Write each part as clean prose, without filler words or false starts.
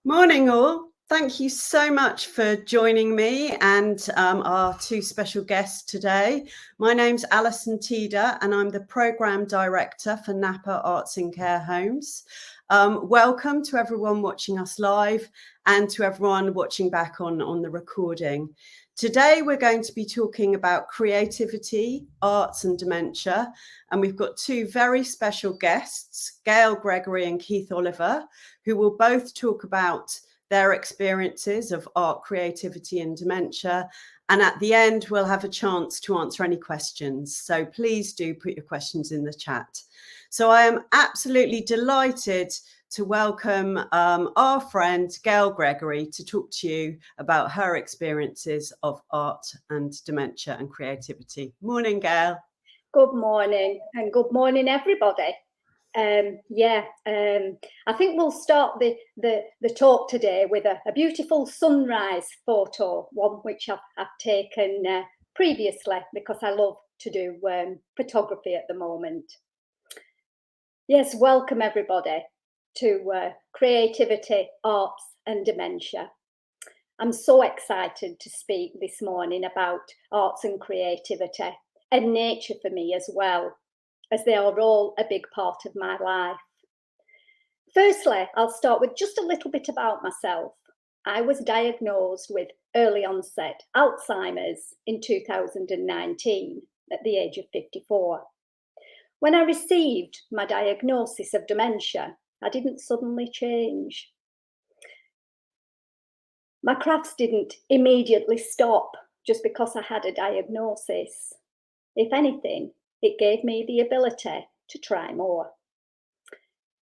Morning, all. Thank you so much for joining me and our two special guests today. My name's Alison Teader, and I'm the Programme Director for Napa Arts and Care Homes. Welcome to everyone watching us live and to everyone watching back on the recording. Today, we're going to be talking about creativity, arts and dementia. And we've got two very special guests, Gail Gregory and Keith Oliver, who will both talk about their experiences of art, creativity and dementia. And at the end, we'll have a chance to answer any questions. So please do put your questions in the chat. So I am absolutely delighted to welcome our friend Gail Gregory to talk to you about her experiences of art and dementia and creativity. Morning, Gail. Good morning, and good morning, everybody. I think we'll start the talk today with a beautiful sunrise photo, one which I've taken previously because I love to do photography at the moment. Yes, welcome everybody to Creativity, Arts and Dementia. I'm so excited to speak this morning about arts and creativity and nature for me as well, as they are all a big part of my life. Firstly, I'll start with just a little bit about myself. I was diagnosed with early onset Alzheimer's in 2019 at the age of 54. When I received my diagnosis of dementia, I didn't suddenly change. My crafts didn't immediately stop just because I had a diagnosis. If anything, it gave me the ability to try more.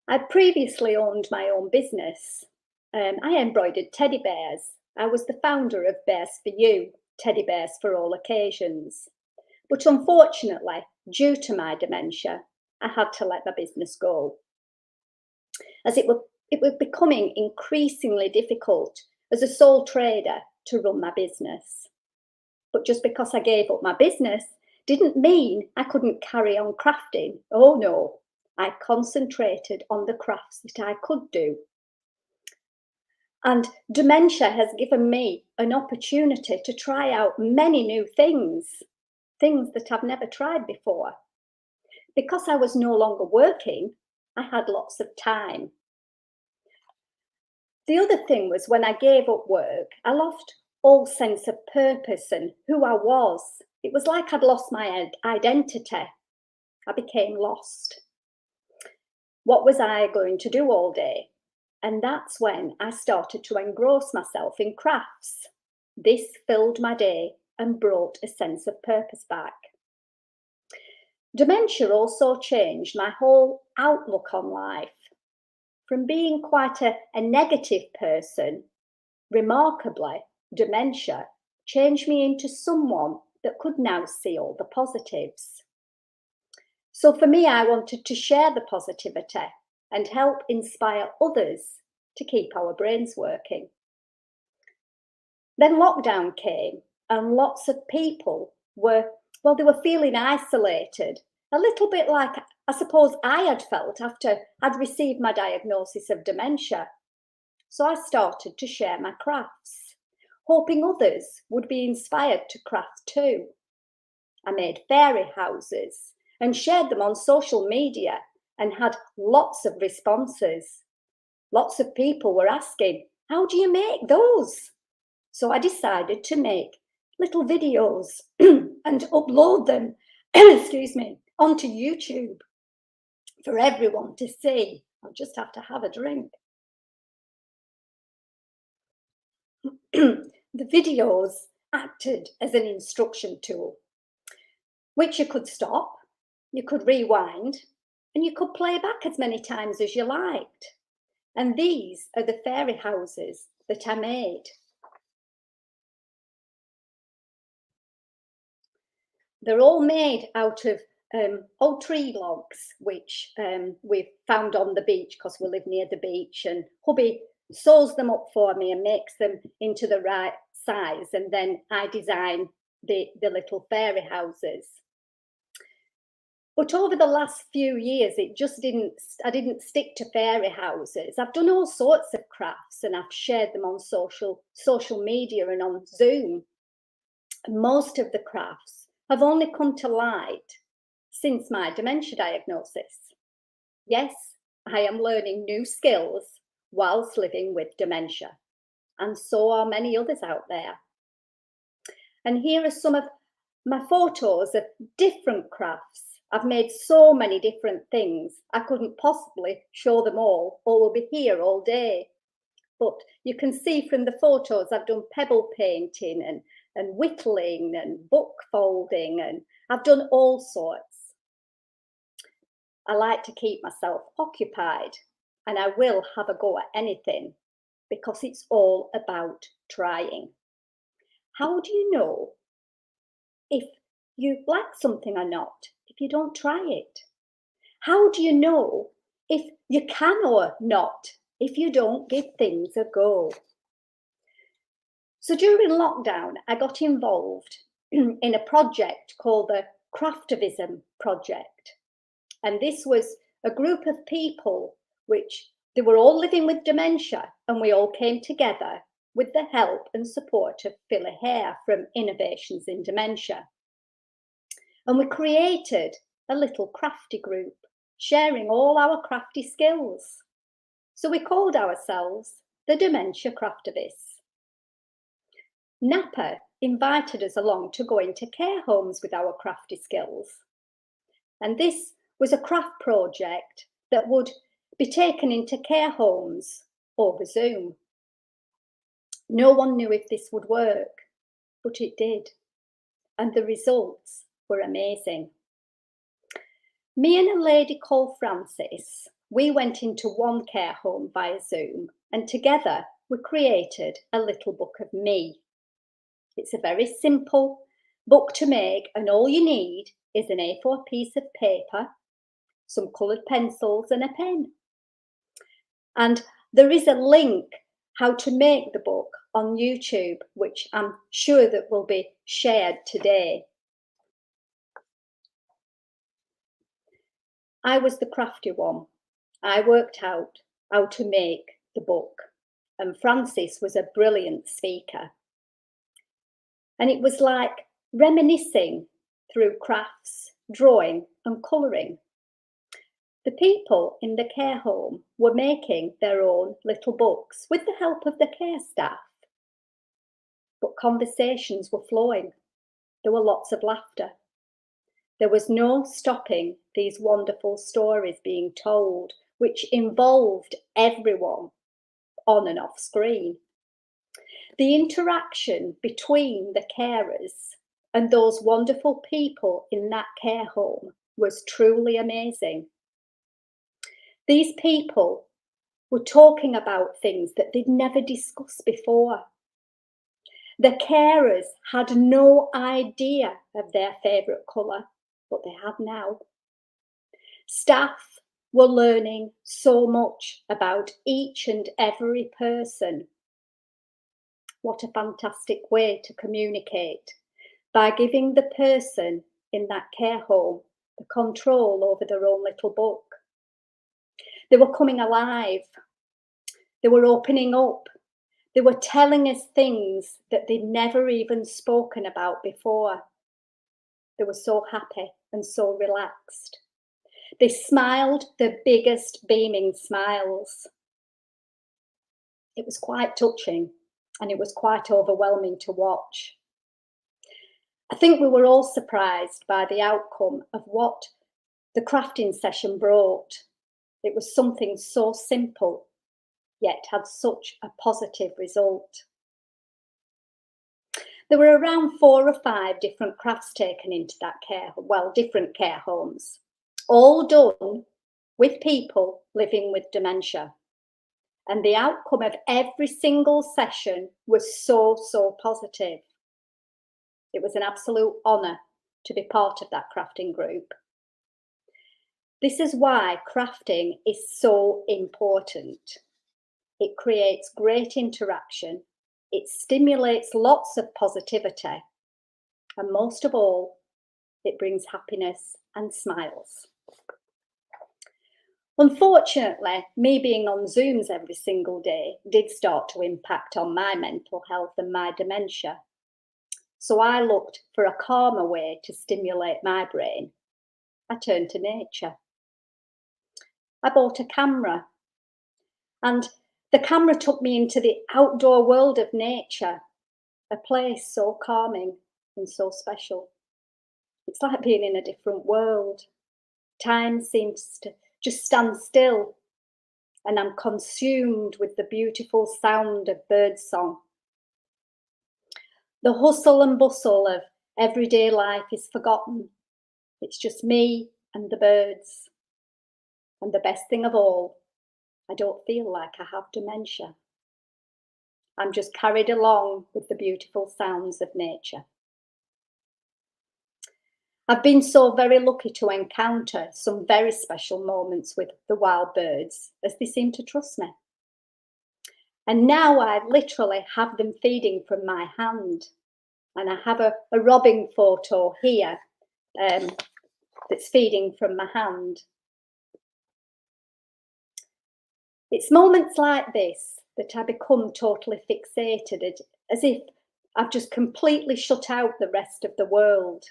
I'd previously owned my own business. I embroidered teddy bears. I was the founder of Bears for You, teddy bears for all occasions. But unfortunately, due to my dementia, I had to let my business go, as it was becoming increasingly difficult as a sole trader to run my business. But just because I gave up my business didn't mean I couldn't carry on crafting. Oh no, I concentrated on the crafts that I could do. And dementia has given me an opportunity to try out many new things that I've never tried before. Because I was no longer working, I had lots of time. The other thing was when I gave up work, I lost all sense of purpose and who I was. It was like I'd lost my identity. I became lost. What was I going to do all day? And that's when I started to engross myself in crafts. This filled my day and brought a sense of purpose back. Dementia also changed my whole outlook on life. From being quite a negative person, remarkably, dementia changed me into someone that could now see all the positives. So for me, I wanted to share the positivity and help inspire others to keep our brains working. Then lockdown came and lots of people were feeling isolated, a little bit like I suppose I had felt after I'd received my diagnosis of dementia. So I started to share my crafts, hoping others would be inspired to craft too. I made fairy houses and shared them on social media and had lots of responses. Lots of people were asking, how do you make those? So I decided to make little videos and upload them, excuse me, onto YouTube for everyone to see. I'll just have to have a drink. The videos acted as an instruction tool, which you could stop, you could rewind, and you could play back as many times as you liked. And these are the fairy houses that I made. They're all made out of old tree logs, which we've found on the beach because we live near the beach, and hubby sews them up for me and makes them into the right size, and then I design the little fairy houses. But over the last few years, I didn't stick to fairy houses. I've done all sorts of crafts and I've shared them on social media and on Zoom. And most of the crafts have only come to light since my dementia diagnosis. Yes, I am learning new skills whilst living with dementia, and so are many others out there. And here are some of my photos of different crafts. I've made so many different things. I couldn't possibly show them all, or we'll be here all day. But you can see from the photos, I've done pebble painting and whittling and book folding, and I've done all sorts. I like to keep myself occupied, and I will have a go at anything because it's all about trying. How do you know if you like something or not if you don't try it? How do you know if you can or not if you don't give things a go? So during lockdown, I got involved in a project called the Craftivism Project. And this was a group of people they were all living with dementia, and we all came together with the help and support of Philly Hare from Innovations in Dementia. And we created a little crafty group, sharing all our crafty skills. So we called ourselves the Dementia Craftivists. Napa invited us along to go into care homes with our crafty skills. And this was a craft project that would be taken into care homes over Zoom. No one knew if this would work, but it did. And the results were amazing. Me and a lady called Frances, we went into one care home via Zoom, and together we created a little book of me. It's a very simple book to make, and all you need is an A4 piece of paper, some coloured pencils and a pen. And there is a link how to make the book on YouTube, which I'm sure that will be shared today. I was the crafty one. I worked out how to make the book, and Frances was a brilliant speaker. And it was like reminiscing through crafts, drawing and colouring. The people in the care home were making their own little books with the help of the care staff. But conversations were flowing. There were lots of laughter. There was no stopping these wonderful stories being told, which involved everyone on and off screen. The interaction between the carers and those wonderful people in that care home was truly amazing. These people were talking about things that they'd never discussed before. The carers had no idea of their favourite colour, but they had now. Staff were learning so much about each and every person. What a fantastic way to communicate, by giving the person in that care home the control over their own little book. They were coming alive. They were opening up. They were telling us things that they'd never even spoken about before. They were so happy and so relaxed. They smiled the biggest beaming smiles. It was quite touching, and it was quite overwhelming to watch. I think we were all surprised by the outcome of what the crafting session brought. It was something so simple, yet had such a positive result. There were around 4 or 5 different crafts taken into that different care homes, all done with people living with dementia. And the outcome of every single session was so, so positive. It was an absolute honour to be part of that crafting group. This is why crafting is so important. It creates great interaction, it stimulates lots of positivity, and most of all, It brings happiness and smiles. Unfortunately, me being on Zooms every single day did start to impact on my mental health and my dementia. So I looked for a calmer way to stimulate my brain. I turned to nature. I bought a camera, and the camera took me into the outdoor world of nature, a place so calming and so special. It's like being in a different world. Time seems to just stand still, and I'm consumed with the beautiful sound of birdsong. The hustle and bustle of everyday life is forgotten. It's just me and the birds. And the best thing of all, I don't feel like I have dementia. I'm just carried along with the beautiful sounds of nature. I've been so very lucky to encounter some very special moments with the wild birds, as they seem to trust me. And now I literally have them feeding from my hand. And I have a robin photo here that's feeding from my hand. It's moments like this that I become totally fixated, as if I've just completely shut out the rest of the world.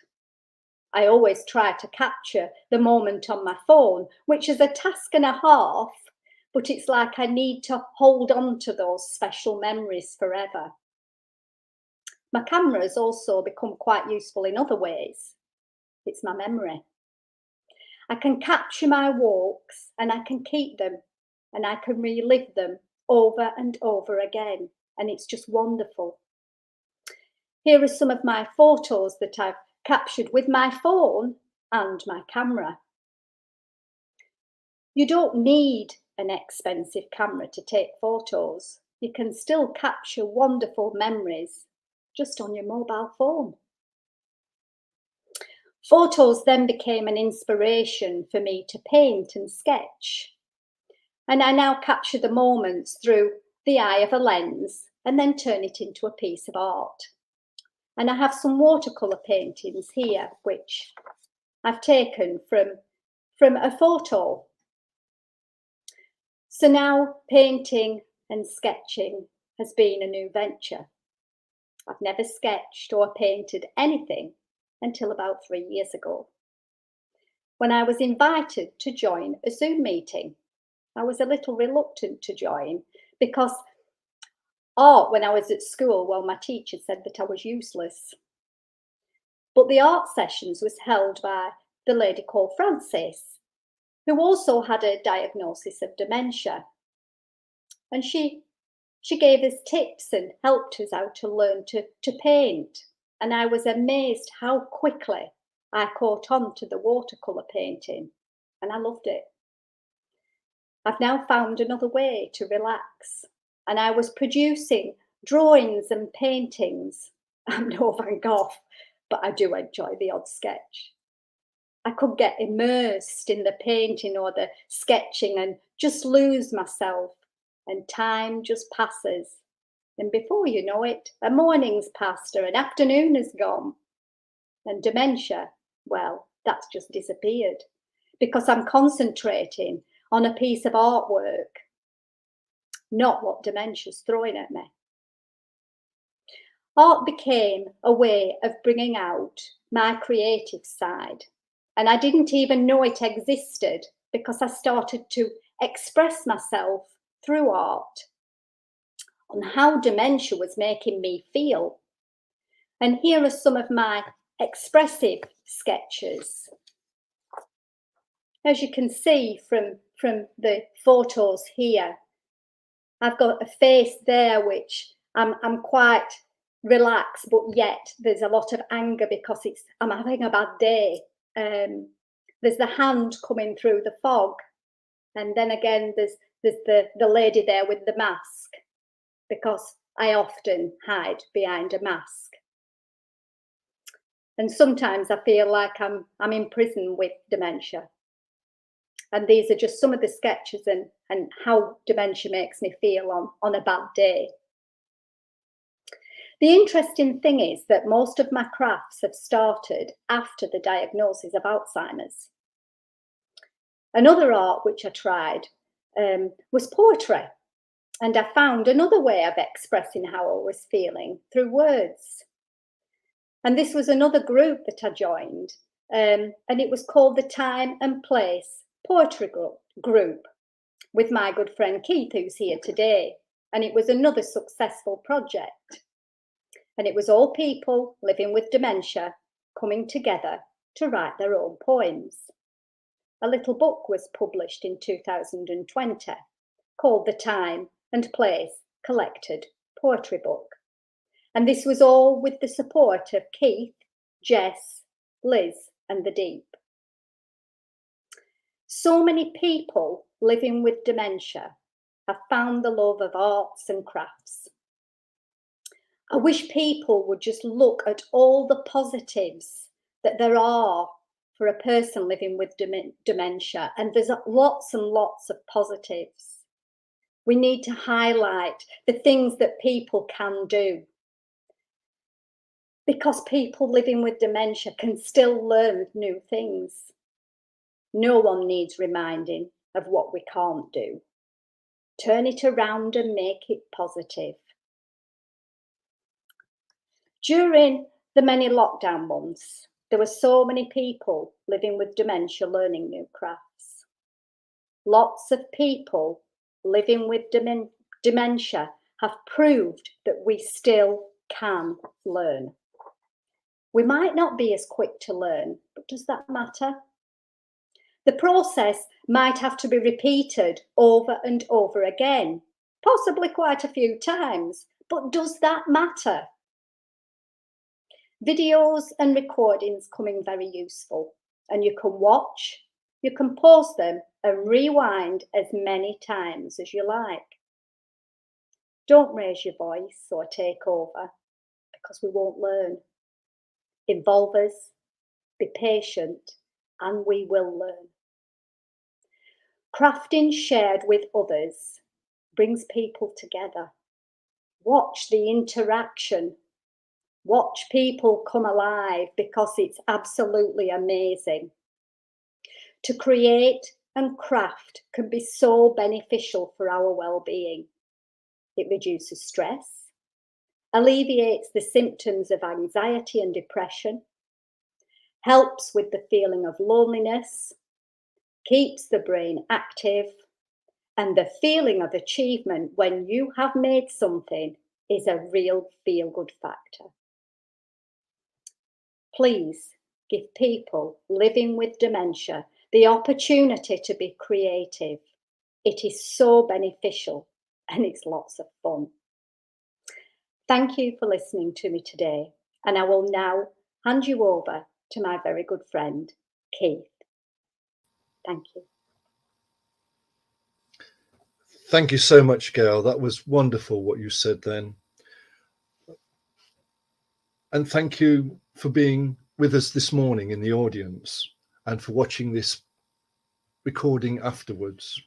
I always try to capture the moment on my phone, which is a task and a half, but it's like I need to hold on to those special memories forever. My camera has also become quite useful in other ways. It's my memory. I can capture my walks and I can keep them and I can relive them over and over again, and it's just wonderful. Here are some of my photos that I've captured with my phone and my camera. You don't need an expensive camera to take photos. You can still capture wonderful memories just on your mobile phone. Photos then became an inspiration for me to paint and sketch. And I now capture the moments through the eye of a lens and then turn it into a piece of art. And I have some watercolour paintings here, which I've taken from a photo. So now painting and sketching has been a new venture. I've never sketched or painted anything until about 3 years ago, when I was invited to join a Zoom meeting. I was a little reluctant to join because art, when I was at school, well, my teacher said that I was useless. But the art sessions was held by the lady called Frances, who also had a diagnosis of dementia. And she gave us tips and helped us out to learn to paint. And I was amazed how quickly I caught on to the watercolour painting, and I loved it. I've now found another way to relax, and I was producing drawings and paintings. I'm no Van Gogh, but I do enjoy the odd sketch. I could get immersed in the painting or the sketching and just lose myself, and time just passes. And before you know it, a morning's passed or an afternoon is gone. And dementia, well, that's just disappeared because I'm concentrating on a piece of artwork, not what dementia's throwing at me. Art became a way of bringing out my creative side, and I didn't even know it existed because I started to express myself through art on how dementia was making me feel. And here are some of my expressive sketches. As you can see from the photos here, I've got a face there which I'm quite relaxed, but yet there's a lot of anger because I'm having a bad day. There's the hand coming through the fog, and then again there's the lady there with the mask, because I often hide behind a mask. And sometimes I feel like I'm in prison with dementia. And these are just some of the sketches and how dementia makes me feel on a bad day. The interesting thing is that most of my crafts have started after the diagnosis of Alzheimer's. Another art which I tried was poetry, and I found another way of expressing how I was feeling through words. And this was another group that I joined, and it was called the Time and Place Poetry Group with my good friend Keith, who's here today. And it was another successful project. And it was all people living with dementia coming together to write their own poems. A little book was published in 2020 called The Time and Place Collected Poetry Book. And this was all with the support of Keith, Jess, Liz, and the Deep. So many people living with dementia have found the love of arts and crafts. I wish people would just look at all the positives that there are for a person living with dementia, and there's lots and lots of positives. We need to highlight the things that people can do, because people living with dementia can still learn new things. No one needs reminding of what we can't do. Turn it around and make it positive. During the many lockdown months, there were so many people living with dementia learning new crafts. Lots of people living with dementia have proved that we still can learn. We might not be as quick to learn, but does that matter? The process might have to be repeated over and over again, possibly quite a few times, but does that matter? Videos and recordings coming very useful, and you can watch, you can pause them and rewind as many times as you like. Don't raise your voice or take over, because we won't learn. Involve us, be patient, and we will learn. Crafting shared with others brings people together. Watch the interaction. Watch people come alive, because it's absolutely amazing. To create and craft can be so beneficial for our well-being. It reduces stress, alleviates the symptoms of anxiety and depression, helps with the feeling of loneliness, keeps the brain active, and the feeling of achievement when you have made something is a real feel-good factor. Please give people living with dementia the opportunity to be creative. It is so beneficial and it's lots of fun. Thank you for listening to me today, and I will now hand you over to my very good friend, Keith. Thank you. Thank you so much, Gail. That was wonderful what you said then. And thank you for being with us this morning in the audience and for watching this recording afterwards.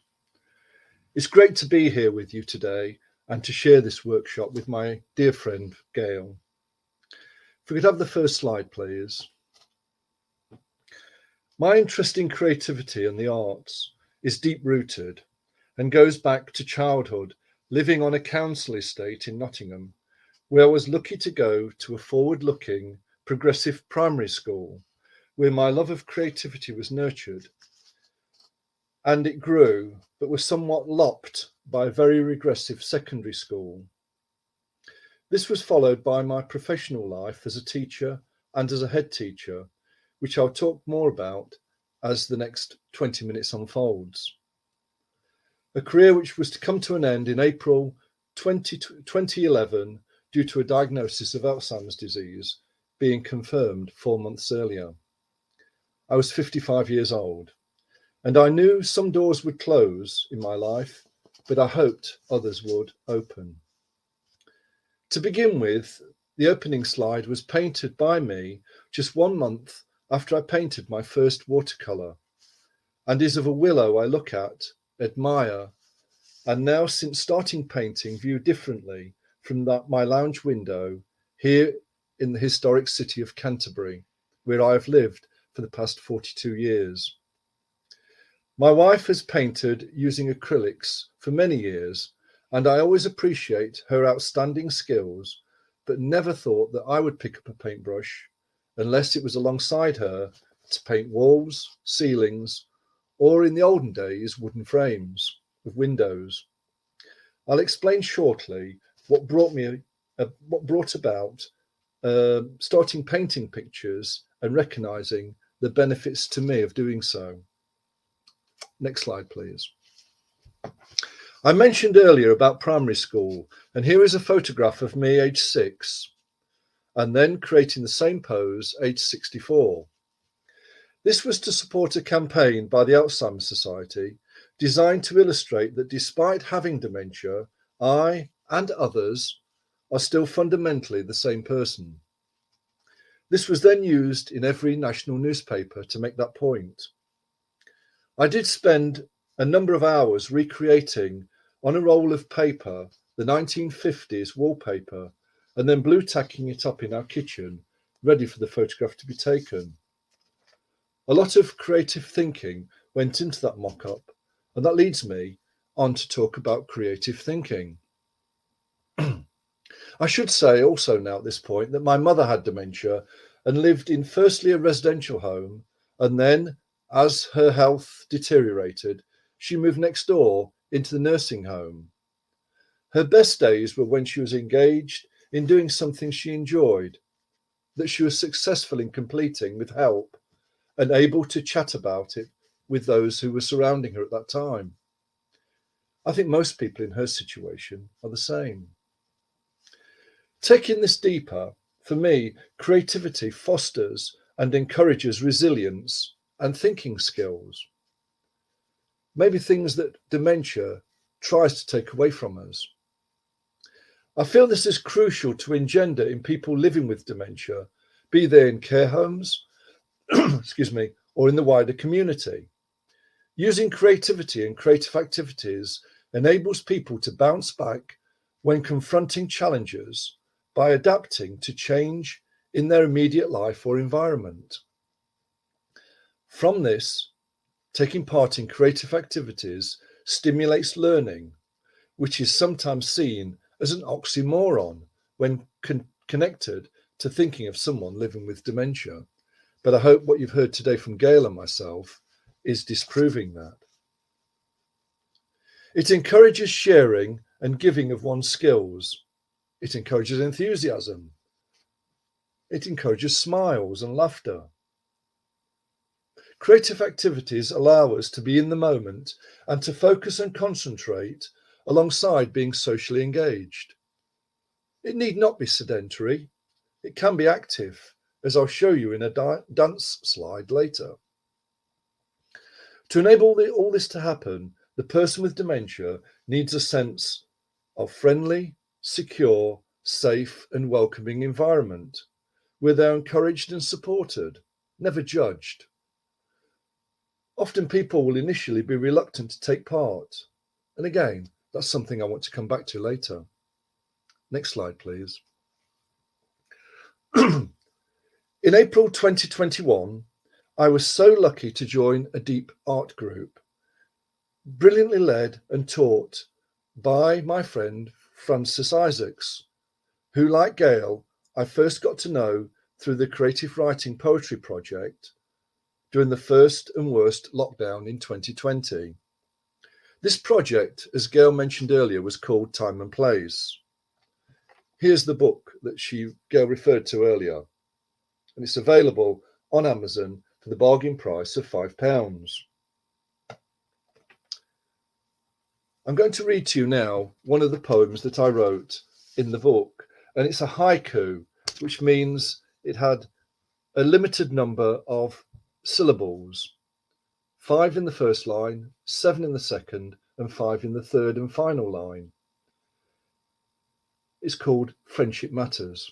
It's great to be here with you today and to share this workshop with my dear friend, Gail. If we could have the first slide, please. My interest in creativity and the arts is deep-rooted and goes back to childhood, living on a council estate in Nottingham, where I was lucky to go to a forward-looking, progressive primary school, where my love of creativity was nurtured. And it grew, but was somewhat locked by a very regressive secondary school. This was followed by my professional life as a teacher and as a head teacher, which I'll talk more about as the next 20 minutes unfolds. A career which was to come to an end in April 2011 due to a diagnosis of Alzheimer's disease being confirmed 4 months earlier. I was 55 years old, and I knew some doors would close in my life, but I hoped others would open. To begin with, the opening slide was painted by me just 1 month after I painted my first watercolour, and is of a willow I look at, admire, and now since starting painting view differently from my lounge window here in the historic city of Canterbury, where I have lived for the past 42 years. My wife has painted using acrylics for many years, and I always appreciate her outstanding skills, but never thought that I would pick up a paintbrush unless it was alongside her to paint walls, ceilings, or in the olden days, wooden frames with windows. I'll explain shortly what brought about starting painting pictures and recognizing the benefits to me of doing so. Next slide, please. I mentioned earlier about primary school, and here is a photograph of me age 6, and then creating the same pose age 64. This was to support a campaign by the Alzheimer's Society designed to illustrate that despite having dementia, I and others are still fundamentally the same person. This was then used in every national newspaper to make that point. I did spend a number of hours recreating on a roll of paper the 1950s wallpaper and then blue tacking it up in our kitchen, ready for the photograph to be taken. A lot of creative thinking went into that mock-up, and that leads me on to talk about creative thinking. I should say also now at this point that my mother had dementia and lived in firstly a residential home, and then as her health deteriorated, she moved next door into the nursing home. Her best days were when she was engaged in doing something she enjoyed, that she was successful in completing with help and able to chat about it with those who were surrounding her at that time. I think most people in her situation are the same. Taking this deeper, for me, creativity fosters and encourages resilience and thinking skills. Maybe things that dementia tries to take away from us. I feel this is crucial to engender in people living with dementia, be they in care homes, excuse me, or in the wider community. Using creativity and creative activities enables people to bounce back when confronting challenges by adapting to change in their immediate life or environment. From this, taking part in creative activities stimulates learning, which is sometimes seen as an oxymoron when connected to thinking of someone living with dementia. But I hope what you've heard today from Gail and myself is disproving that. It encourages sharing and giving of one's skills. It encourages enthusiasm. It encourages smiles and laughter. Creative activities allow us to be in the moment and to focus and concentrate alongside being socially engaged. It need not be sedentary. It can be active, as I'll show you in a dance slide later. To enable all this to happen, the person with dementia needs a sense of friendly, secure, safe and welcoming environment where they're encouraged and supported, never judged. Often people will initially be reluctant to take part. And again, that's something I want to come back to later. Next slide, please. In April 2021, I was so lucky to join a deep art group, brilliantly led and taught by my friend Francis Isaacs, who, like Gail, I first got to know through the Creative Writing Poetry Project during the first and worst lockdown in 2020. This project, as Gail mentioned earlier, was called Time and Place. Here's the book that Gail referred to earlier, and it's available on Amazon for the bargain price of £5. I'm going to read to you now one of the poems that I wrote in the book, and it's a haiku, which means it had a limited number of syllables, 5 in the first line, 7 in the second, and 5 in the third and final line. It's called Friendship Matters.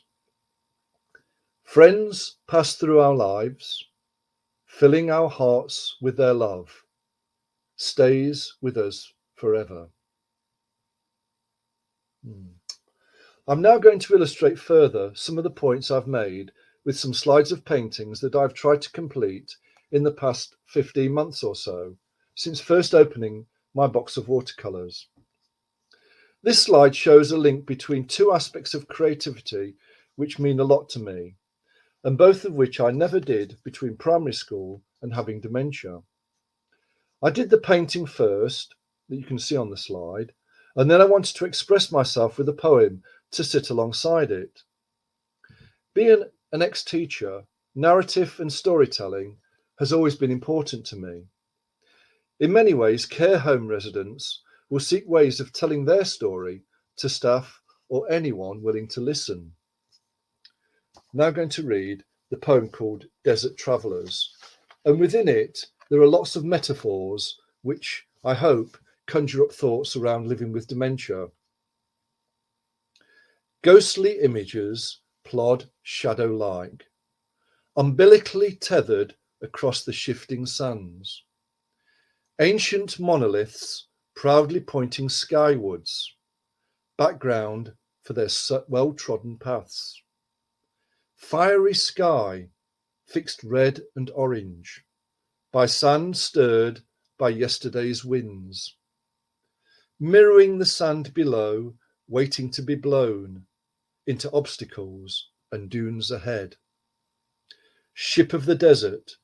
Friends pass through our lives, filling our hearts with their love, stays with us forever. I'm now going to illustrate further some of the points I've made with some slides of paintings that I've tried to complete in the past 15 months or so, since first opening my box of watercolours. This slide shows a link between two aspects of creativity which mean a lot to me, and both of which I never did between primary school and having dementia. I did the painting first, that you can see on the slide, and then I wanted to express myself with a poem to sit alongside it. Being an ex-teacher, narrative and storytelling has always been important to me. In many ways, care home residents will seek ways of telling their story to staff or anyone willing to listen. Now I'm going to read the poem called Desert Travellers, and within it there are lots of metaphors which I hope conjure up thoughts around living with dementia. Ghostly images plod shadow-like, umbilically tethered across the shifting sands. Ancient monoliths proudly pointing skywards, background for their well-trodden paths. Fiery sky, fixed red and orange, by sand stirred by yesterday's winds. Mirroring the sand below, waiting to be blown into obstacles and dunes ahead. Ship of the desert,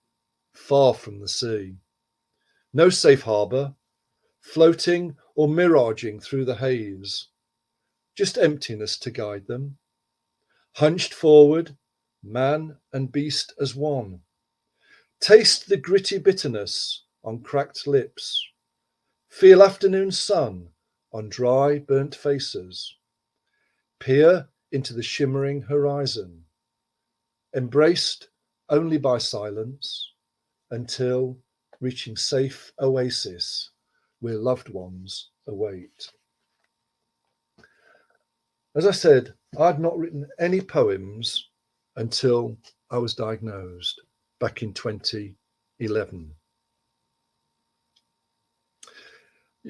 far from the sea. No safe harbour, floating or miraging through the haze. Just emptiness to guide them. Hunched forward, man and beast as one. Taste the gritty bitterness on cracked lips. Feel afternoon sun on dry, burnt faces. Peer into the shimmering horizon. Embraced only by silence until reaching safe oasis where loved ones await. As I said, I'd not written any poems until I was diagnosed back in 2011.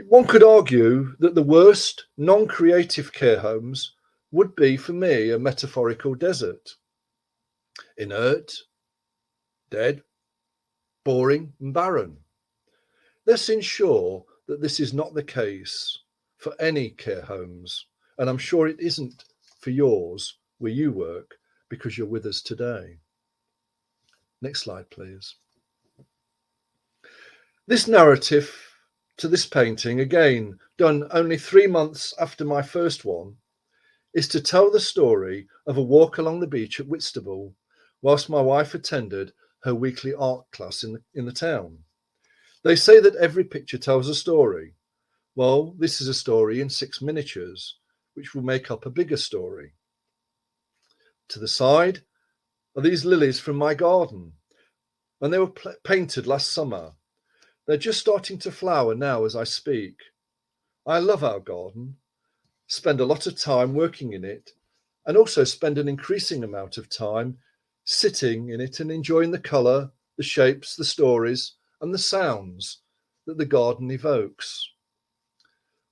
One could argue that the worst non-creative care homes would be, for me, a metaphorical desert. Inert, dead, boring and barren. Let's ensure that this is not the case for any care homes, and I'm sure it isn't for yours where you work, because you're with us today. Next slide, please. This narrative to this painting, again done only 3 months after my first one, is to tell the story of a walk along the beach at Whitstable whilst my wife attended her weekly art class in the town. They say that every picture tells a story. Well, this is a story in 6 miniatures, which will make up a bigger story. To the side are these lilies from my garden, and they were painted last summer. They're just starting to flower now as I speak. I love our garden, spend a lot of time working in it, and also spend an increasing amount of time sitting in it and enjoying the colour, the shapes, the stories, and the sounds that the garden evokes.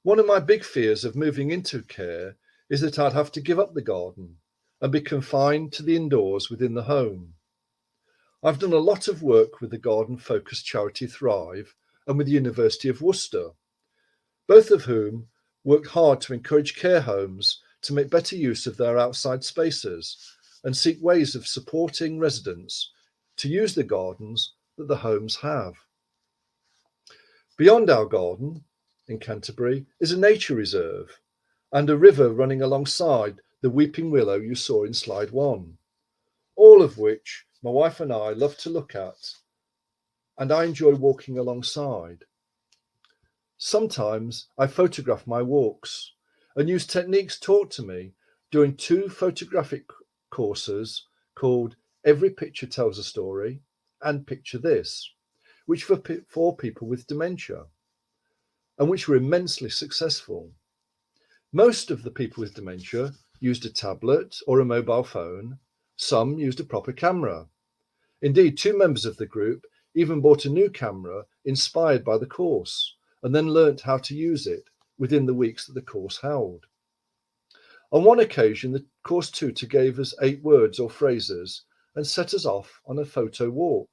One of my big fears of moving into care is that I'd have to give up the garden and be confined to the indoors within the home. I've done a lot of work with the garden-focused charity Thrive and with the University of Worcester, both of whom work hard to encourage care homes to make better use of their outside spaces and seek ways of supporting residents to use the gardens that the homes have. Beyond our garden in Canterbury is a nature reserve and a river running alongside the weeping willow you saw in slide 1, all of which my wife and I love to look at, and I enjoy walking alongside. Sometimes I photograph my walks and use techniques taught to me during 2 photographic courses called Every Picture Tells a Story and Picture This, which were for people with dementia, and which were immensely successful. Most of the people with dementia used a tablet or a mobile phone. Some used a proper camera. Indeed, 2 members of the group even bought a new camera inspired by the course and then learnt how to use it within the weeks that the course held. On one occasion, the course tutor gave us 8 words or phrases and set us off on a photo walk.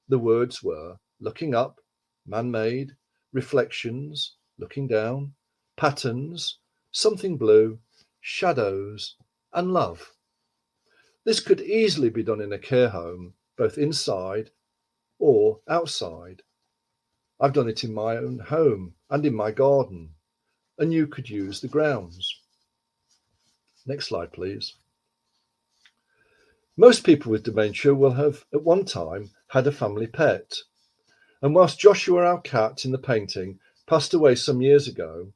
The words were looking up, man-made, reflections, looking down, patterns, something blue, shadows, and love. This could easily be done in a care home, both inside or outside. I've done it in my own home and in my garden, and you could use the grounds. Next slide, please. Most people with dementia will have at one time had a family pet. And whilst Joshua, our cat in the painting, passed away some years ago,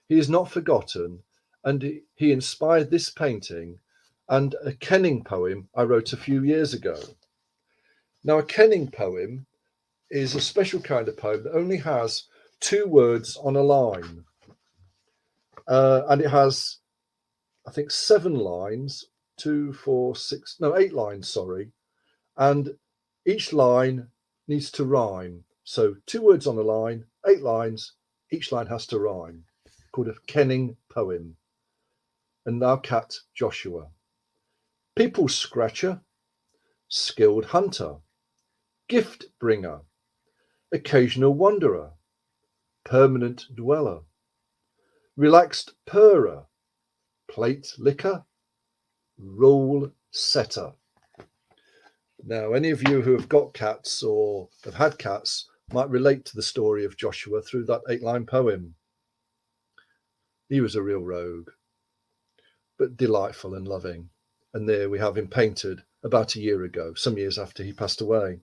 he is not forgotten, and he inspired this painting and a kenning poem I wrote a few years ago. Now, a kenning poem is a special kind of poem that only has 2 words on a line. And it has, I think, 7 lines, 8 lines, sorry. And each line needs to rhyme. So 2 words on a line, 8 lines, each line has to rhyme, called a kenning poem. And our cat, Joshua. People scratcher, skilled hunter, gift bringer, occasional wanderer, permanent dweller, relaxed purrer, plate licker, rule setter. Now, any of you who have got cats or have had cats might relate to the story of Joshua through that 8-line poem. He was a real rogue, but delightful and loving. And there we have him painted about a year ago, some years after he passed away.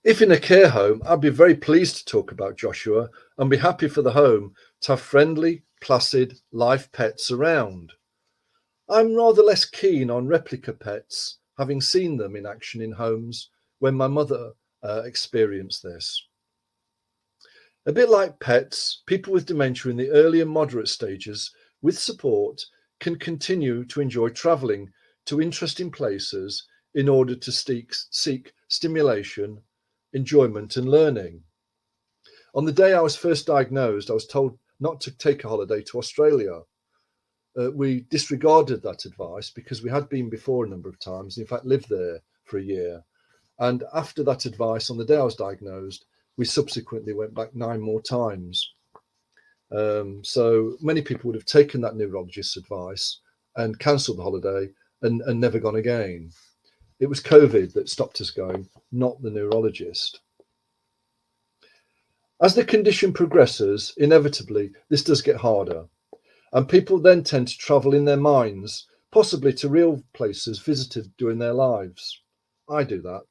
If in a care home, I'd be very pleased to talk about Joshua and be happy for the home to have friendly, placid, live pets around. I'm rather less keen on replica pets, having seen them in action in homes when my mother experienced this. A bit like pets, people with dementia in the early and moderate stages, with support, can continue to enjoy travelling to interesting places in order to seek stimulation, enjoyment and learning. On the day I was first diagnosed, I was told not to take a holiday to Australia. We disregarded that advice because we had been before a number of times, in fact lived there for a year. And after that advice, on the day I was diagnosed, we subsequently went back 9 more times. So many people would have taken that neurologist's advice and cancelled the holiday and never gone again. It was COVID that stopped us going, not the neurologist. As the condition progresses, inevitably, this does get harder. And people then tend to travel in their minds, possibly to real places visited during their lives. I do that.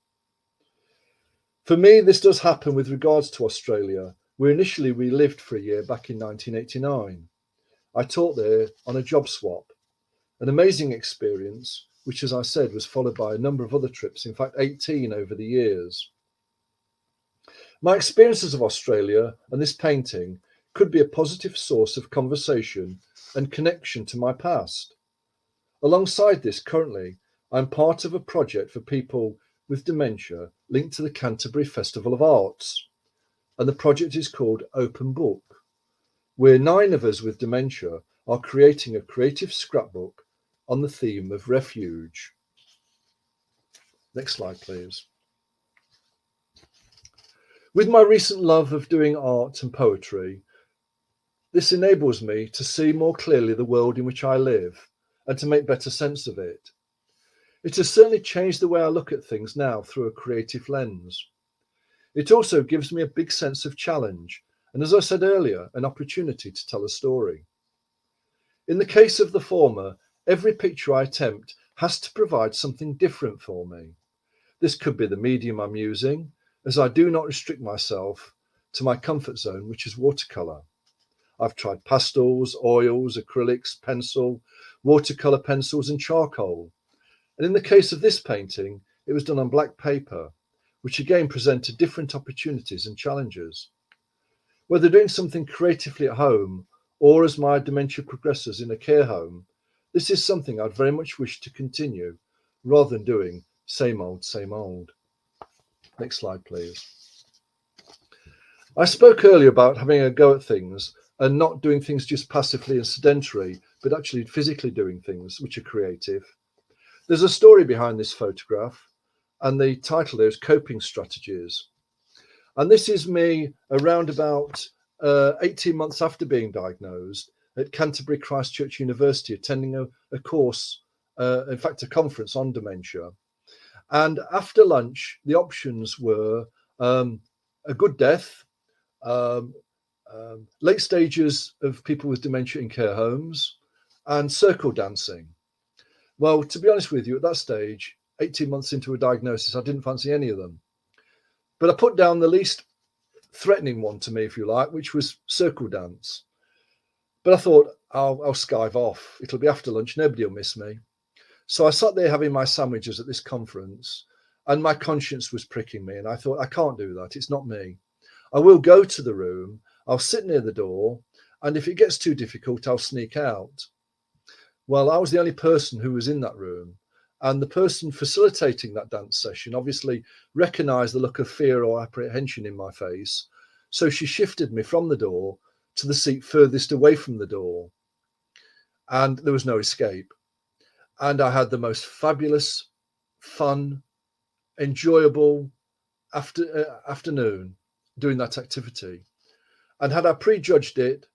For me, this does happen with regards to Australia, where initially we lived for a year back in 1989. I taught there on a job swap, an amazing experience, which, as I said, was followed by a number of other trips, in fact, 18 over the years. My experiences of Australia and this painting could be a positive source of conversation and connection to my past. Alongside this, currently, I'm part of a project for people with dementia linked to the Canterbury Festival of Arts. And the project is called Open Book, where 9 of us with dementia are creating a creative scrapbook on the theme of refuge. Next slide, please. With my recent love of doing art and poetry, this enables me to see more clearly the world in which I live and to make better sense of it. It has certainly changed the way I look at things now through a creative lens. It also gives me a big sense of challenge and, as I said earlier, an opportunity to tell a story. In the case of the former, every picture I attempt has to provide something different for me. This could be the medium I'm using, as I do not restrict myself to my comfort zone, which is watercolour. I've tried pastels, oils, acrylics, pencil, watercolour pencils and charcoal. And in the case of this painting, it was done on black paper, which again presented different opportunities and challenges. Whether doing something creatively at home or as my dementia progresses in a care home, this is something I'd very much wish to continue rather than doing same old, same old. Next slide, please. I spoke earlier about having a go at things and not doing things just passively and sedentary, but actually physically doing things which are creative. There's a story behind this photograph, and the title there is Coping Strategies. And this is me around about 18 months after being diagnosed at Canterbury Christ Church University, attending a course, in fact, a conference on dementia. And after lunch, the options were a good death, late stages of people with dementia in care homes, and circle dancing. Well, to be honest with you, at that stage, 18 months into a diagnosis, I didn't fancy any of them. But I put down the least threatening one to me, if you like, which was circle dance. But I thought, I'll skive off. It'll be after lunch. Nobody will miss me. So I sat there having my sandwiches at this conference, and my conscience was pricking me. And I thought, I can't do that. It's not me. I will go to the room. I'll sit near the door. And if it gets too difficult, I'll sneak out. Well, I was the only person who was in that room. And the person facilitating that dance session obviously recognized the look of fear or apprehension in my face. So she shifted me from the door to the seat furthest away from the door. And there was no escape. And I had the most fabulous, fun, enjoyable afternoon doing that activity. And had I prejudged it,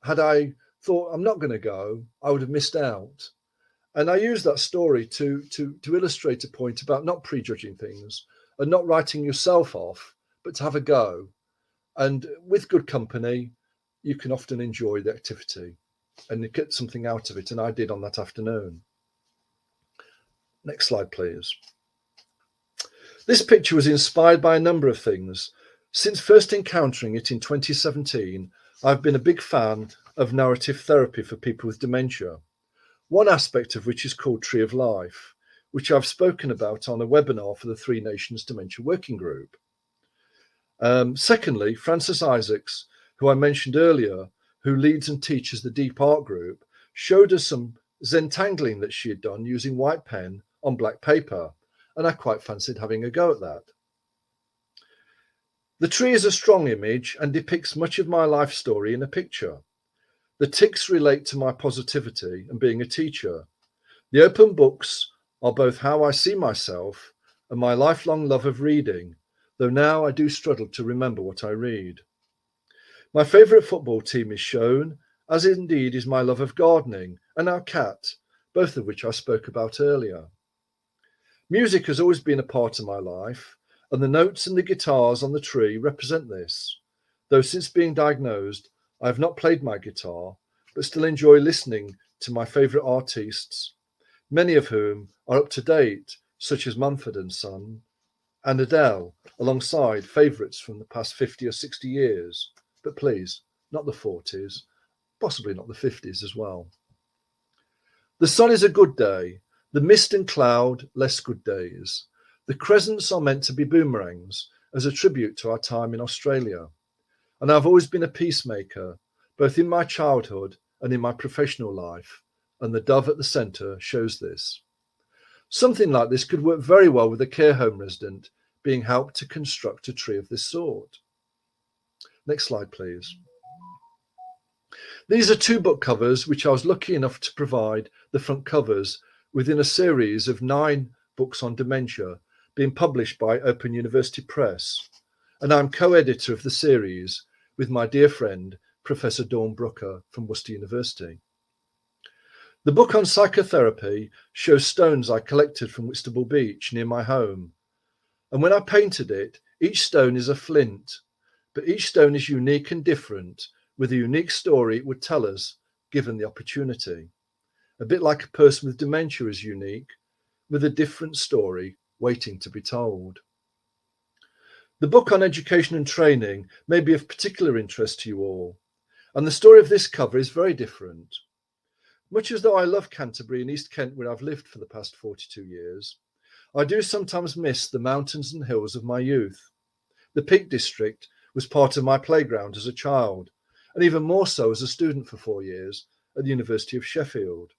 had I thought I'm not going to go, I would have missed out. And I use that story to illustrate a point about not prejudging things and not writing yourself off, but to have a go. And with good company, you can often enjoy the activity and get something out of it. And I did on that afternoon. Next slide, please. This picture was inspired by a number of things. Since first encountering it in 2017, I've been a big fan of narrative therapy for people with dementia. One aspect of which is called Tree of Life, which I've spoken about on a webinar for the Three Nations Dementia Working Group. Secondly, Frances Isaacs, who I mentioned earlier, who leads and teaches the Deep Art Group, showed us some Zentangling that she had done using white pen on black paper, and I quite fancied having a go at that. The tree is a strong image and depicts much of my life story in a picture. The ticks relate to my positivity and being a teacher. The open books are both how I see myself and my lifelong love of reading, though now I do struggle to remember what I read. My favourite football team is shown, as indeed is my love of gardening and our cat, both of which I spoke about earlier. Music has always been a part of my life, and the notes and the guitars on the tree represent this, though since being diagnosed, I have not played my guitar, but still enjoy listening to my favourite artists, many of whom are up to date, such as Mumford & Son and Adele, alongside favourites from the past 50 or 60 years, but please, not the 40s, possibly not the 50s as well. The sun is a good day, the mist and cloud less good days. The crescents are meant to be boomerangs as a tribute to our time in Australia. And I've always been a peacemaker, both in my childhood and in my professional life, and the dove at the centre shows this. Something like this could work very well with a care home resident being helped to construct a tree of this sort. Next slide, please. These are two book covers which I was lucky enough to provide the front covers within a series of 9 books on dementia being published by Open University Press. And I'm co-editor of the series with my dear friend, Professor Dawn Brooker from Worcester University. The book on psychotherapy shows stones I collected from Whitstable Beach near my home. And when I painted it, each stone is a flint, but each stone is unique and different, with a unique story it would tell us, given the opportunity. A bit like a person with dementia is unique, with a different story waiting to be told. The book on education and training may be of particular interest to you all, and the story of this cover is very different. Much as though I love Canterbury and East Kent, where I've lived for the past 42 years, I do sometimes miss the mountains and hills of my youth. The Peak District was part of my playground as a child, and even more so as a student for 4 years at the University of Sheffield,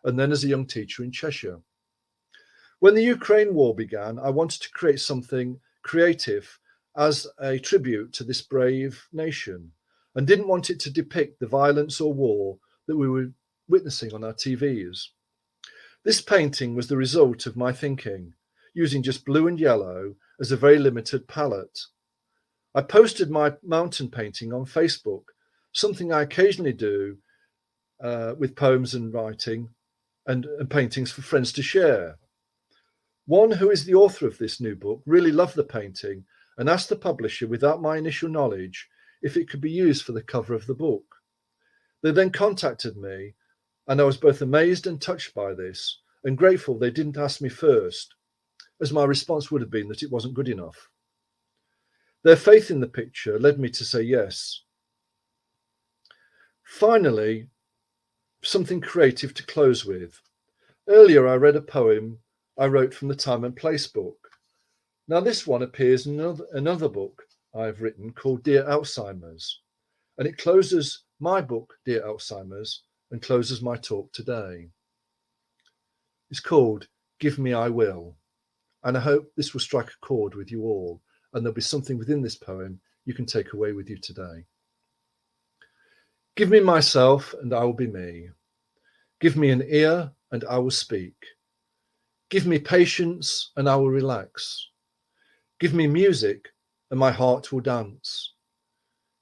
and then as a young teacher in Cheshire. When the Ukraine war began, I wanted to create something creative as a tribute to this brave nation, and didn't want it to depict the violence or war that we were witnessing on our TVs. This painting was the result of my thinking, using just blue and yellow as a very limited palette. I posted my mountain painting on Facebook, something I occasionally do with poems and writing and paintings for friends to share. One who is the author of this new book really loved the painting and asked the publisher, without my initial knowledge, if it could be used for the cover of the book. They then contacted me, and I was both amazed and touched by this, and grateful they didn't ask me first, as my response would have been that it wasn't good enough. Their faith in the picture led me to say yes. Finally, something creative to close with. Earlier, I read a poem I wrote from the Time and Place book. Now, this one appears in another book I've written called Dear Alzheimer's, and it closes my book, Dear Alzheimer's, and closes my talk today. It's called Give Me I Will, and I hope this will strike a chord with you all, and there'll be something within this poem you can take away with you today. Give me myself, and I will be me. Give me an ear, and I will speak. Give me patience, and I will relax. Give me music, and my heart will dance.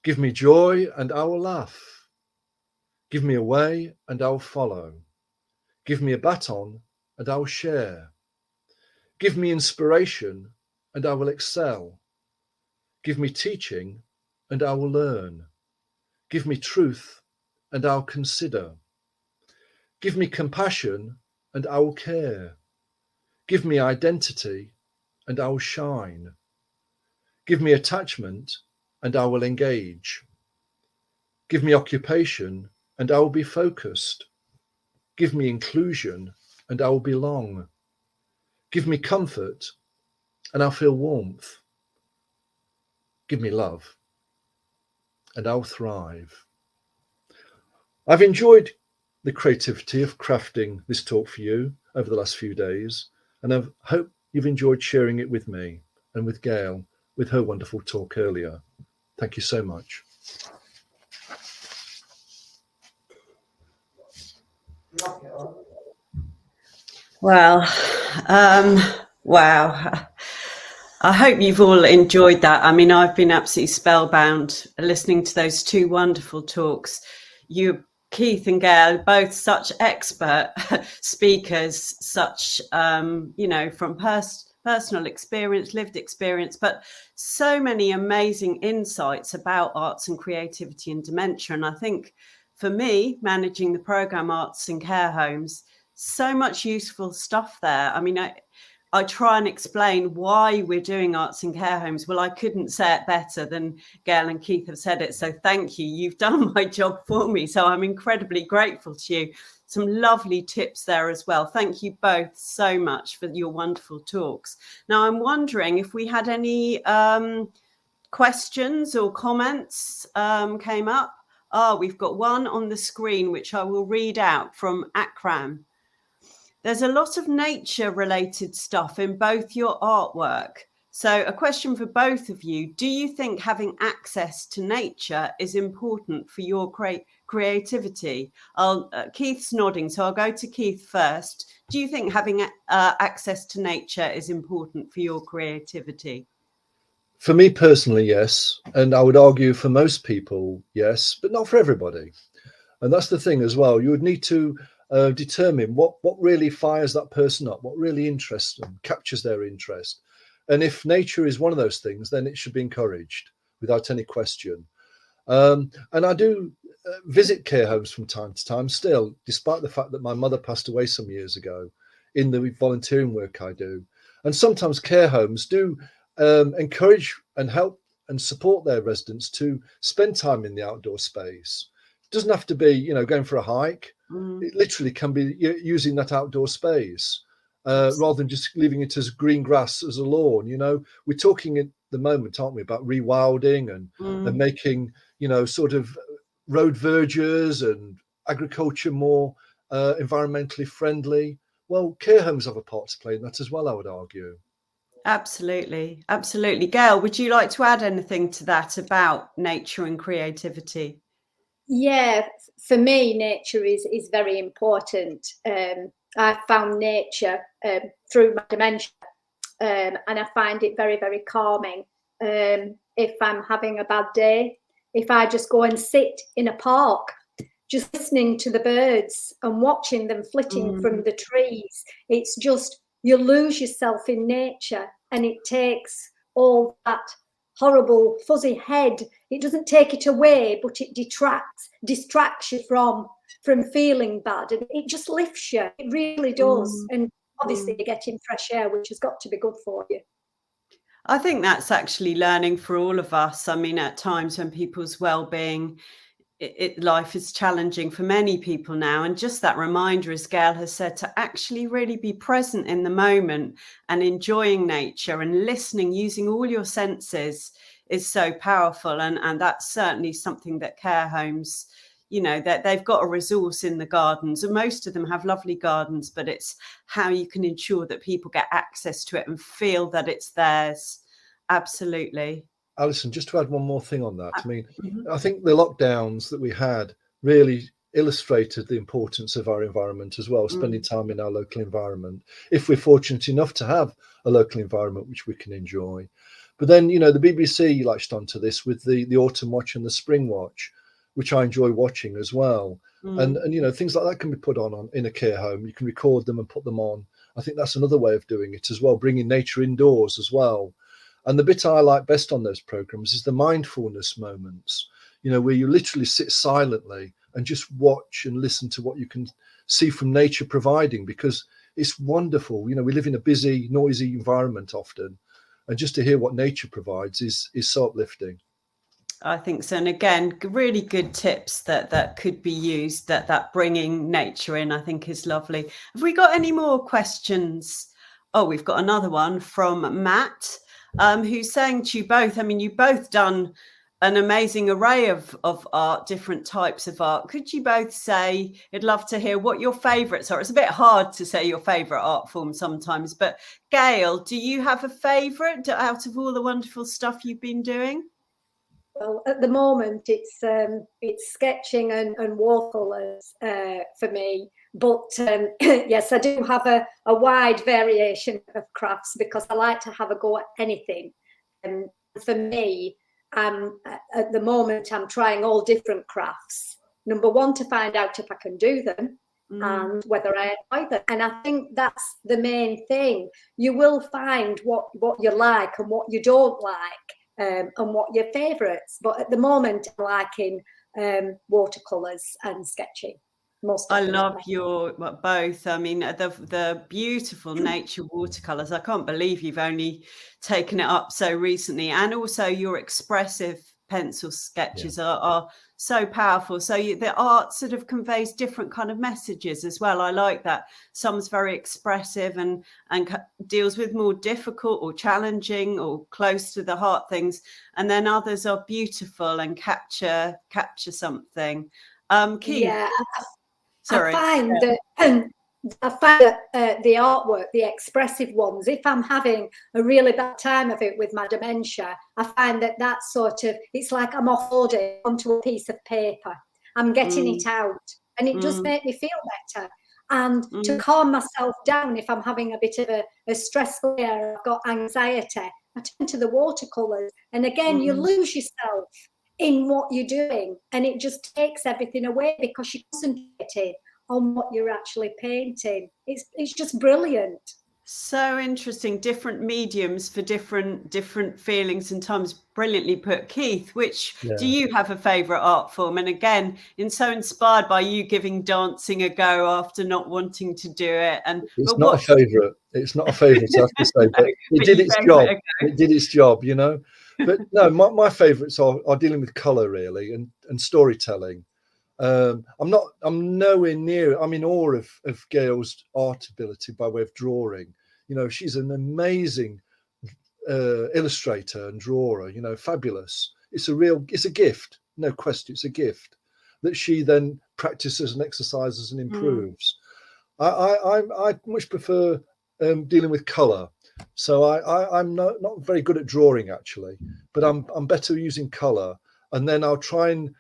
Give me joy, and I will laugh. Give me a way, and I will follow. Give me a baton, and I will share. Give me inspiration, and I will excel. Give me teaching, and I will learn. Give me truth, and I'll consider. Give me compassion, and I will care. Give me identity, and I will shine. Give me attachment, and I will engage. Give me occupation, and I will be focused. Give me inclusion, and I will belong. Give me comfort, and I'll feel warmth. Give me love, and I'll thrive. I've enjoyed the creativity of crafting this talk for you over the last few days, and I hope you've enjoyed sharing it with me and with Gail with her wonderful talk earlier. Thank you so much. Well, wow. I hope you've all enjoyed that. I mean, I've been absolutely spellbound listening to those two wonderful talks. You, Keith and Gail, both such expert speakers, such, from personal experience, lived experience, but so many amazing insights about arts and creativity and dementia. And I think for me, managing the programme Arts in Care Homes, so much useful stuff there. I mean, I try and explain why we're doing arts in care homes. Well, I couldn't say it better than Gail and Keith have said it. So thank you. You've done my job for me. So I'm incredibly grateful to you. Some lovely tips there as well. Thank you both so much for your wonderful talks. Now, I'm wondering if we had any questions or comments came up. We've got one on the screen, which I will read out from Akram. There's a lot of nature-related stuff in both your artwork. So a question for both of you. Do you think having access to nature is important for your creativity? Keith's nodding, so I'll go to Keith first. Do you think having access to nature is important for your creativity? For me personally, yes. And I would argue for most people, yes, but not for everybody. And that's the thing as well. You would need to determine what really fires that person up, what really interests them, captures their interest. And if nature is one of those things, then it should be encouraged without any question. And I do visit care homes from time to time still, despite the fact that my mother passed away some years ago, in the volunteering work I do. And sometimes care homes do encourage and help and support their residents to spend time in the outdoor space. It doesn't have to be, going for a hike. It literally can be using that outdoor space rather than just leaving it as green grass, as a lawn. We're talking at the moment, aren't we, about rewilding and making, sort of road verges and agriculture more environmentally friendly. Well, care homes have a part to play in that as well, I would argue. Absolutely. Absolutely. Gail, would you like to add anything to that about nature and creativity? Yeah, for me, nature is very important. I found nature through my dementia, and I find it very, very calming. If I'm having a bad day, if I just go and sit in a park, just listening to the birds and watching them flitting from the trees, it's just, you lose yourself in nature, and it takes all that horrible fuzzy head, it doesn't take it away, but it distracts you from feeling bad, and it just lifts you, it really does. And obviously you're getting fresh air, which has got to be good for you. I think that's actually learning for all of us. I mean, at times when people's well-being, life is challenging for many people now, and just that reminder, as Gail has said, to actually really be present in the moment and enjoying nature and listening, using all your senses, is so powerful. And that's certainly something that care homes, you know, that they've got a resource in the gardens, and most of them have lovely gardens, but it's how you can ensure that people get access to it and feel that it's theirs. Absolutely. Alison, just to add one more thing on that, I mean, I think the lockdowns that we had really illustrated the importance of our environment as well, spending time in our local environment, if we're fortunate enough to have a local environment which we can enjoy. But then, you know, the BBC latched onto this with the autumn watch and the spring watch, which I enjoy watching as well. And you know, things like that can be put on in a care home. You can record them and put them on. I think that's another way of doing it as well, bringing nature indoors as well. And the bit I like best on those programs is the mindfulness moments, you know, where you literally sit silently and just watch and listen to what you can see from nature providing, because it's wonderful. You know, we live in a busy, noisy environment often, and just to hear what nature provides is so uplifting. I think so. And again, really good tips that could be used, that bringing nature in, I think, is lovely. Have we got any more questions? Oh, we've got another one from Matt, who's saying to you both, I mean, you've both done an amazing array of art, different types of art. Could you both say, I'd love to hear what your favourites are. It's a bit hard to say your favourite art form sometimes, but Gail, do you have a favourite out of all the wonderful stuff you've been doing? Well, at the moment, it's sketching and watercolours for me. But yes, I do have a wide variation of crafts, because I like to have a go at anything. And for me, at the moment, I'm trying all different crafts. Number one, to find out if I can do them and whether I enjoy them. And I think that's the main thing. You will find what you like and what you don't like. And what your favourites, but at the moment I'm liking watercolours and sketching. I love your both. I mean, the beautiful nature watercolours. I can't believe you've only taken it up so recently, and also your expressive pencil sketches are so powerful. So the art sort of conveys different kind of messages as well. I like that. Some's very expressive and deals with more difficult or challenging or close to the heart things, and then others are beautiful and capture something. Keith. Yeah, Sorry. I find that the artwork, the expressive ones, if I'm having a really bad time of it with my dementia, I find that sort of, it's like I'm offloading onto a piece of paper. I'm getting it out, and it does make me feel better. And to calm myself down, if I'm having a bit of a stressful day, I've got anxiety, I turn to the watercolours. And again, you lose yourself in what you're doing, and it just takes everything away, because you're concentrating on what you're actually painting. It's just brilliant. So interesting. Different mediums for different feelings and times. Brilliantly put. Keith, which do you have a favourite art form? And again, so inspired by you giving dancing a go after not wanting to do it. And it's not a favourite. It's not a favourite, I have to say, but it did its job. It did its job, you know. But no, my favourites are dealing with colour really and storytelling. I'm nowhere near. I'm in awe of Gail's art ability by way of drawing. You know, she's an amazing illustrator and drawer. You know, fabulous. It's a gift, no question. It's a gift that she then practices and exercises and improves. I much prefer dealing with colour. So I'm not very good at drawing actually, but I'm better using colour, and then I'll try and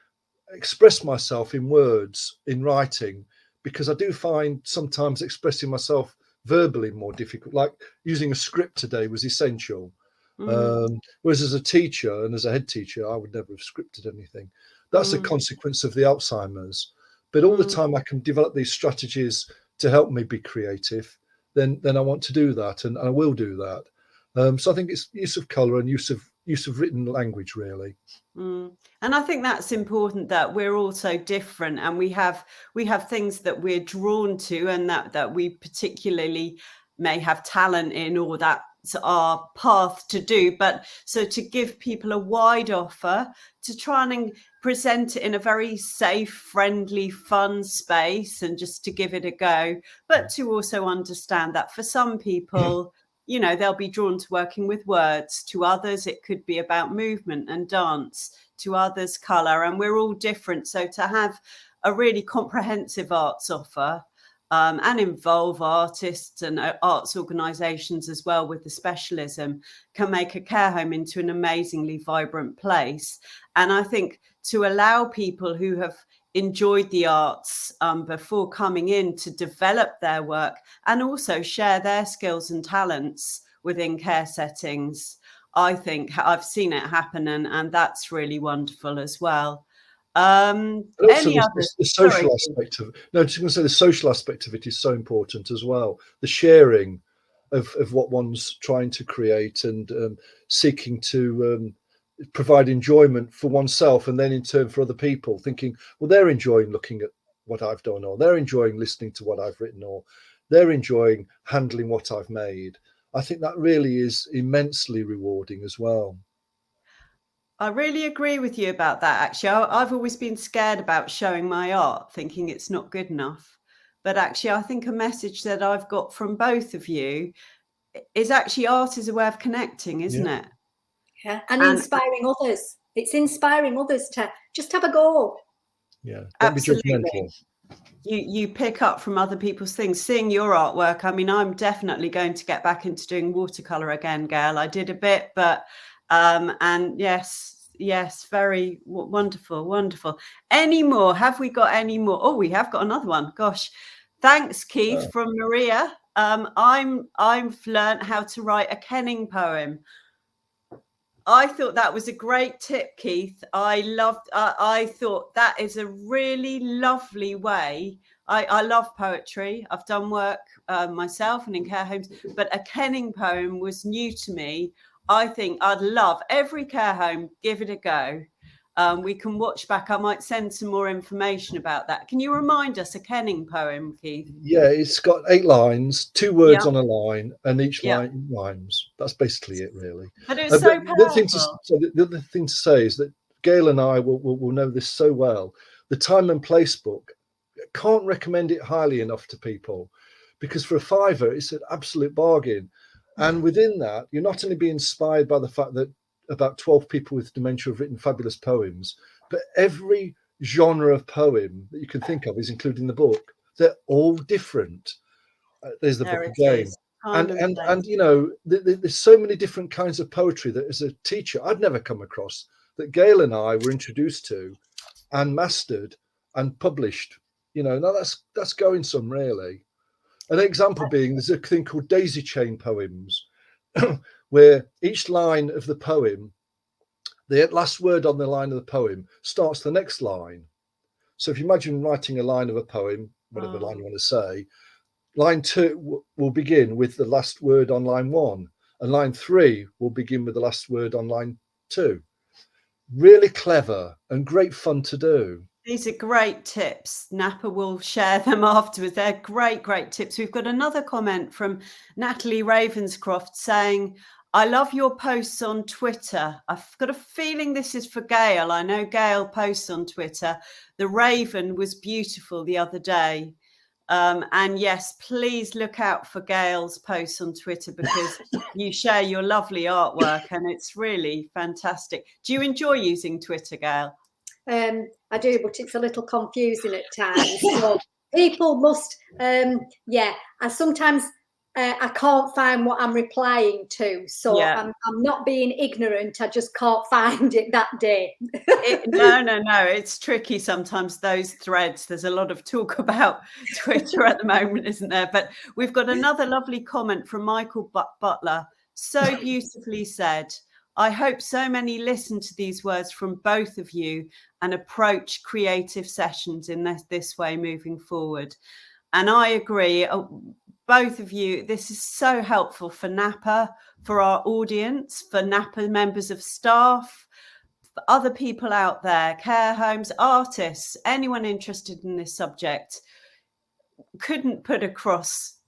express myself in words, in writing, because I do find sometimes expressing myself verbally more difficult. Like using a script today was essential. Whereas as a teacher and as a head teacher, I would never have scripted anything. That's a consequence of the Alzheimer's. But all the time I can develop these strategies to help me be creative, then I want to do that, and I will do that. So I think it's use of colour and use of written language, really. And I think that's important, that we're all so different, and we have things that we're drawn to, and that we particularly may have talent in, or that's our path to do. But so to give people a wide offer, to try and present it in a very safe, friendly, fun space, and just to give it a go, but to also understand that for some people, you know, they'll be drawn to working with words. To others, it could be about movement and dance. To others, colour, and we're all different. So to have a really comprehensive arts offer, and involve artists and arts organisations as well with the specialism, can make a care home into an amazingly vibrant place. And I think to allow people who have enjoyed the arts before coming in to develop their work and also share their skills and talents within care settings, I think I've seen it happen, and that's really wonderful as well. But also Any other? the social aspect of no, just going to say the social aspect of it is so important as well. The sharing of what one's trying to create, and seeking to provide enjoyment for oneself, and then in turn for other people, thinking, well, they're enjoying looking at what I've done, or they're enjoying listening to what I've written, or they're enjoying handling what I've made. I think that really is immensely rewarding as well. I really agree with you about that, actually. I've always been scared about showing my art, thinking it's not good enough. But actually, I think a message that I've got from both of you is actually art is a way of connecting, isn't it? Yeah, and inspiring others. It's inspiring others to just have a go. Yeah, don't absolutely. be judgmental. You pick up from other people's things. Seeing your artwork, I mean, I'm definitely going to get back into doing watercolor again, Gail. I did a bit, but and yes, very wonderful. Any more? Have we got any more? Oh, we have got another one. Gosh, thanks, Keith, from Maria. I've learned how to write a kenning poem. I thought that was a great tip, Keith. I thought that is a really lovely way. I love poetry. I've done work myself and in care homes, but a kenning poem was new to me. I think I'd love every care home, give it a go. We can watch back. I might send some more information about that. Can you remind us a kenning poem, Keith? Yeah, it's got 8 lines, 2 words on a line, and each line rhymes. That's basically it, really. But it's so powerful. The other thing to say is that Gail and I will know this so well. The Time and Place book, can't recommend it highly enough to people, because for a £5 it's an absolute bargain. And within that, you're not only being inspired by the fact that about 12 people with dementia have written fabulous poems, but every genre of poem that you can think of is included in the book. They're all different. There's the book again. And you know, there's so many different kinds of poetry that as a teacher I'd never come across, that Gail and I were introduced to and mastered and published. You know, now that's going some, really. An example being, there's a thing called daisy chain poems, where each line of the poem, the last word on the line of the poem starts the next line. So if you imagine writing a line of a poem, whatever line you want to say, line 2 will begin with the last word on line 1, and line 3 will begin with the last word on line 2. Really clever and great fun to do. These are great tips. Napa will share them afterwards. They're great tips. We've got another comment from Natalie Ravenscroft saying, I love your posts on Twitter. I've got a feeling this is for Gail. I know Gail posts on Twitter. The Raven was beautiful the other day. And yes, please look out for Gail's posts on Twitter, because you share your lovely artwork and it's really fantastic. Do you enjoy using Twitter, Gail? I do, but it's a little confusing at times. So people must, I sometimes I can't find what I'm replying to. So Yeah. I'm not being ignorant. I just can't find it that day. No. It's tricky sometimes, those threads. There's a lot of talk about Twitter at the moment, isn't there? But we've got another lovely comment from Michael Butler. So beautifully said. I hope so many listen to these words from both of you and approach creative sessions in this way moving forward. And I agree. Both of you, this is so helpful for Napa, for our audience, for Napa members of staff, for other people out there, care homes, artists, anyone interested in this subject. Couldn't put across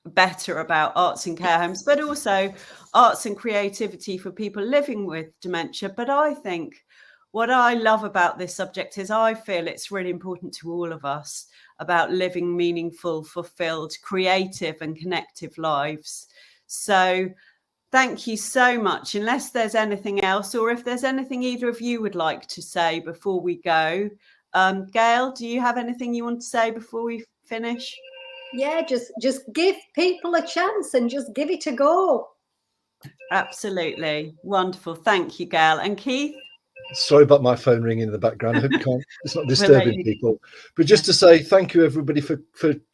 better about arts in care homes, but also arts and creativity for people living with dementia. But I think what I love about this subject is I feel it's really important to all of us about living meaningful, fulfilled, creative and connective lives. So thank you so much. Unless there's anything else, or if there's anything either of you would like to say before we go. Gail, do you have anything you want to say before we finish? Yeah, just give people a chance and just give it a go. Absolutely. Wonderful. Thank you, Gail. And Keith? Sorry about my phone ringing in the background. I hope it's not disturbing people. But just to say thank you, everybody, for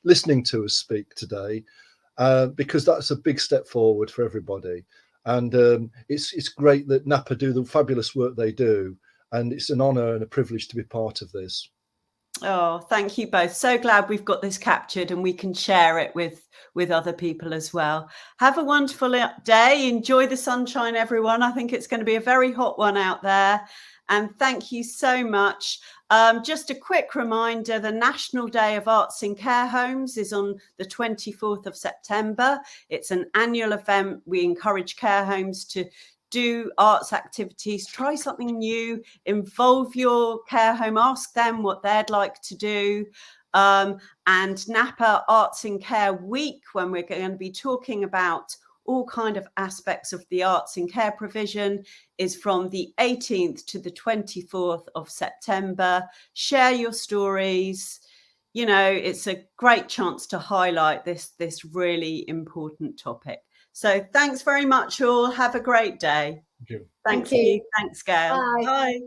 listening to us speak today, because that's a big step forward for everybody. And it's great that Napa do the fabulous work they do. And it's an honour and a privilege to be part of this. Oh, thank you both. So glad we've got this captured and we can share it with other people as well. Have a wonderful day. Enjoy the sunshine, everyone. I think it's going to be a very hot one out there. And thank you so much. Just a quick reminder, the National Day of Arts in Care Homes is on the 24th of September. It's an annual event. We encourage care homes to do arts activities, try something new, involve your care home, ask them what they'd like to do. And Napa Arts in Care Week, when we're going to be talking about all kind of aspects of the arts in care provision, is from the 18th to the 24th of September. Share your stories. You know, it's a great chance to highlight this really important topic. So thanks very much, all. Have a great day. Thank you. Thanks, Keith. Thanks, Gail. Bye. Bye.